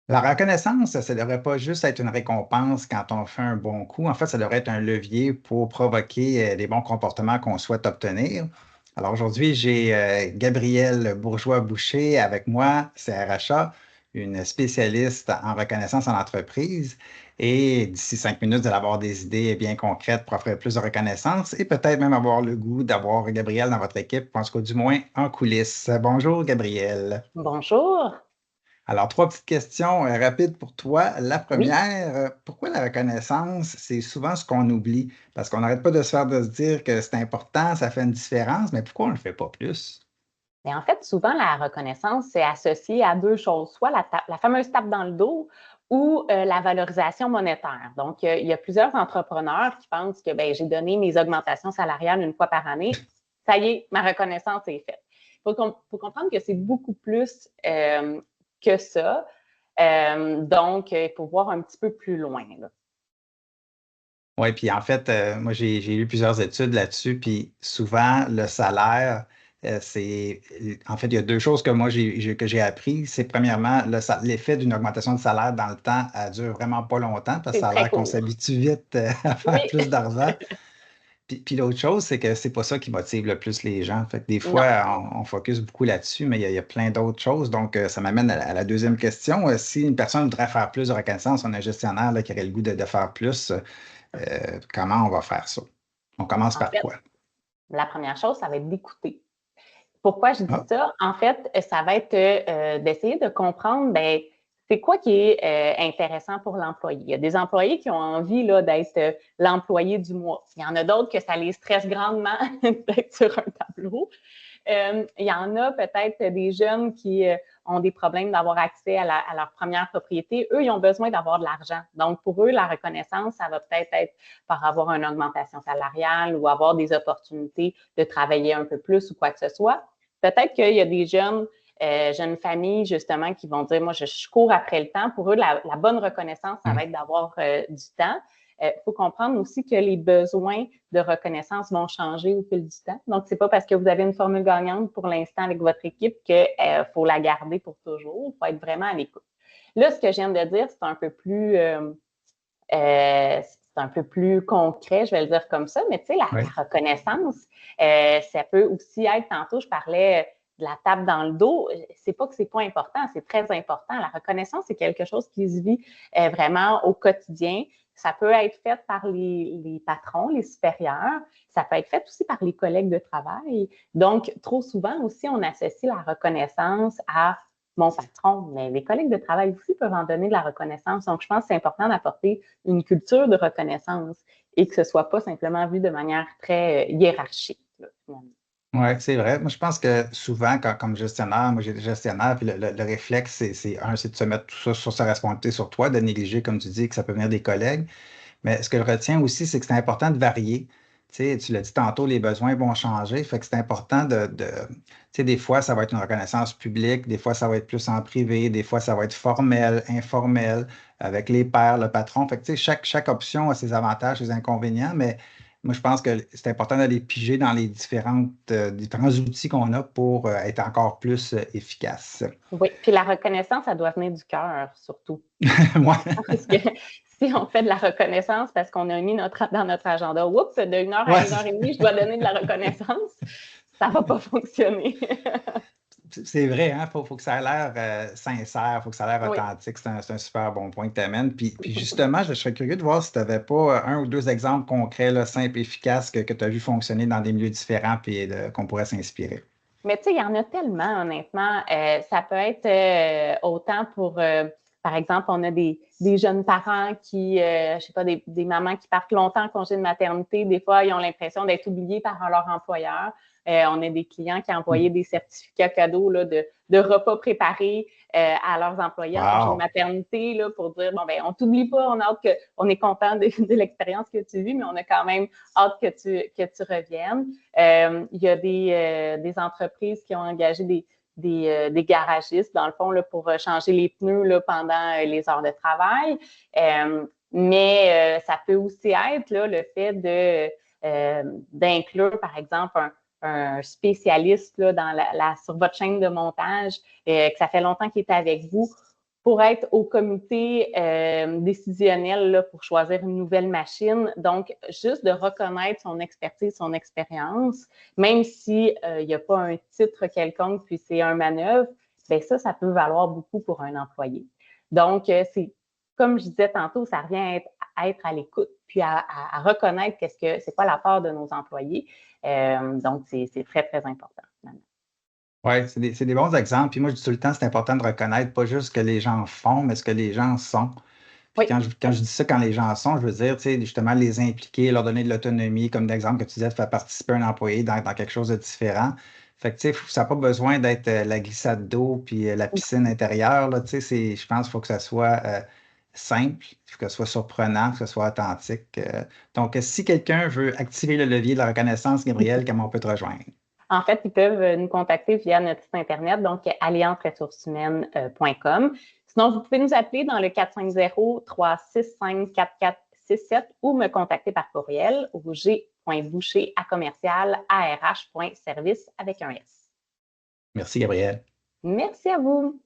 La reconnaissance, ça ne devrait pas juste être une récompense quand on fait un bon coup. En fait, ça devrait être un levier pour provoquer les bons comportements qu'on souhaite obtenir. Alors aujourd'hui, j'ai Gabrielle Bourgeois-Boucher avec moi, CRHA, une spécialiste en reconnaissance en entreprise. Et d'ici 5 minutes, vous allez avoir des idées bien concrètes pour offrir plus de reconnaissance et peut-être même avoir le goût d'avoir Gabrielle dans votre équipe, en tout cas du moins en coulisses. Bonjour, Gabrielle. Bonjour. Alors, trois petites questions rapides pour toi. La Oui, première, pourquoi la reconnaissance, c'est souvent ce qu'on oublie? Parce qu'on n'arrête pas de se faire de se dire que c'est important, ça fait une différence, mais pourquoi on ne le fait pas plus? mais en fait, souvent, la reconnaissance, c'est associé à deux choses, soit la fameuse tape dans le dos ou la valorisation monétaire. Donc, il y a plusieurs entrepreneurs qui pensent que ben, j'ai donné mes augmentations salariales une fois par année, ça y est, ma reconnaissance est faite. Faut comprendre que c'est beaucoup plus que ça. Donc, il faut voir un petit peu plus loin, là. Oui, puis en fait, moi, j'ai lu plusieurs études là-dessus, puis souvent, le salaire, c'est... En fait, il y a deux choses que moi, que j'ai appris. C'est premièrement, l'effet d'une augmentation de salaire dans le temps, elle dure vraiment pas longtemps, parce que C'est ça a très l'air qu'on court. s'habitue vite à faire Oui, plus d'argent. Puis l'autre chose, c'est que c'est pas ça qui motive le plus les gens. Fait que des non. fois, on focus beaucoup là-dessus, mais il y a plein d'autres choses. Donc, ça m'amène à la deuxième question. Si une personne voudrait faire plus de reconnaissance, on a un gestionnaire là, qui aurait le goût de faire plus, comment on va faire ça? On commence En par fait, quoi? la première chose, ça va être d'écouter. Pourquoi je dis Ah, ça? En fait, ça va être d'essayer de comprendre, ben, c'est quoi qui est intéressant pour l'employé. Il y a des employés qui ont envie là, d'être l'employé du mois. Il y en a d'autres que ça les stresse grandement d'être sur un tableau. Il y en a peut-être des jeunes qui ont des problèmes d'avoir accès à leur première propriété. Eux, ils ont besoin d'avoir de l'argent. Donc, pour eux, la reconnaissance, ça va peut-être être par avoir une augmentation salariale ou avoir des opportunités de travailler un peu plus ou quoi que ce soit. Peut-être qu'il y a des jeunes familles, justement, qui vont dire, moi, je cours après le temps. Pour eux, la bonne reconnaissance, ça hum, va être d'avoir du temps. Il faut comprendre aussi que les besoins de reconnaissance vont changer au fil du temps. Donc, c'est pas parce que vous avez une formule gagnante pour l'instant avec votre équipe qu'il faut la garder pour toujours. Il faut être vraiment à l'écoute. Là, ce que je viens de dire, c'est un peu plus concret, je vais le dire comme ça, mais tu sais, oui. la reconnaissance, ça peut aussi être, tantôt, je parlais de la tape dans le dos, c'est pas que c'est pas important, c'est très important. La reconnaissance, c'est quelque chose qui se vit vraiment au quotidien. Ça peut être fait par les patrons, les supérieurs. Ça peut être fait aussi par les collègues de travail. Donc, trop souvent aussi, on associe la reconnaissance à mon patron, mais les collègues de travail aussi peuvent en donner de la reconnaissance. Donc, je pense que c'est important d'apporter une culture de reconnaissance et que ce ne soit pas simplement vu de manière très hiérarchique, là, finalement. Oui, c'est vrai. Moi, je pense que souvent, comme gestionnaire, moi, j'ai été gestionnaire, puis le réflexe, c'est de se mettre tout ça sur sa responsabilité sur toi, de négliger, comme tu dis, que ça peut venir des collègues. Mais ce que je retiens aussi, c'est que c'est important de varier. Tu sais, tu l'as dit tantôt, les besoins vont changer. Fait que c'est important tu sais, des fois, ça va être une reconnaissance publique, des fois, ça va être plus en privé, des fois, ça va être formel, informel, avec les pairs, le patron. Fait que, tu sais, chaque option a ses avantages, ses inconvénients, mais moi, je pense que c'est important d'aller piger dans les différents outils qu'on a pour être encore plus efficace. Oui, puis la reconnaissance, ça doit venir du cœur, surtout. Moi, Parce que si on fait de la reconnaissance parce qu'on a mis dans notre agenda, oups, de 1 heure à ouais, 1 heure et demie, je dois donner de la reconnaissance, ça ne va pas fonctionner. c'est vrai, hein? Faut que ça ait l'air sincère, faut que ça ait l'air Oui. authentique. C'est un super bon point que tu amènes. Puis justement, je serais curieux de voir si tu n'avais pas un ou deux exemples concrets, là, simples et efficaces que tu as vu fonctionner dans des milieux différents puis qu'on pourrait s'inspirer. Mais tu sais, il y en a tellement, honnêtement. Ça peut être autant pour, par exemple, on a des jeunes parents qui, je sais pas, des mamans qui partent longtemps en congé de maternité. Des fois, ils ont l'impression d'être oubliés par leur employeur. On a des clients qui ont envoyé des certificats cadeaux là, de repas préparés à leurs employés en congé de Wow! maternité là, pour dire, bon, ben, on t'oublie pas, on a hâte on est content de l'expérience que tu vis, mais on a quand même hâte que tu reviennes. Il y a des entreprises qui ont engagé des garagistes, dans le fond, là, pour changer les pneus là, pendant les heures de travail. Mais ça peut aussi être là, le fait d'inclure, par exemple, un spécialiste là, sur votre chaîne de montage, que ça fait longtemps qu'il est avec vous. pour être au comité décisionnel là, pour choisir une nouvelle machine. Donc, juste de reconnaître son expertise, son expérience, même s'il n'y a pas un titre quelconque, puis c'est un manœuvre, bien ça peut valoir beaucoup pour un employé. Donc, c'est comme je disais tantôt, ça revient à être à l'écoute, puis à reconnaître c'est quoi la part de nos employés. Donc, c'est très, très important. Oui, c'est des bons exemples. Puis moi, je dis tout le temps, c'est important de reconnaître pas juste ce que les gens font, mais ce que les gens sont. Puis Oui. quand je dis ça, quand les gens sont, je veux dire, tu sais, justement, les impliquer, leur donner de l'autonomie, comme d'exemple que tu disais, de faire participer un employé dans quelque chose de différent. Fait que, tu sais, ça n'a pas besoin d'être la glissade d'eau puis la piscine intérieure, là, tu sais, je pense qu'il faut que ça soit simple, il faut que ce soit surprenant, que ce soit authentique. Donc, si quelqu'un veut activer le levier de la reconnaissance, Gabriel, comment on peut te rejoindre? En fait, ils peuvent nous contacter via notre site Internet, donc allianceressourceshumaines.com. Sinon, vous pouvez nous appeler dans le 450-365-4467 ou me contacter par courriel au g.boucher@arh.service avec un S. Merci, Gabriel. Merci à vous.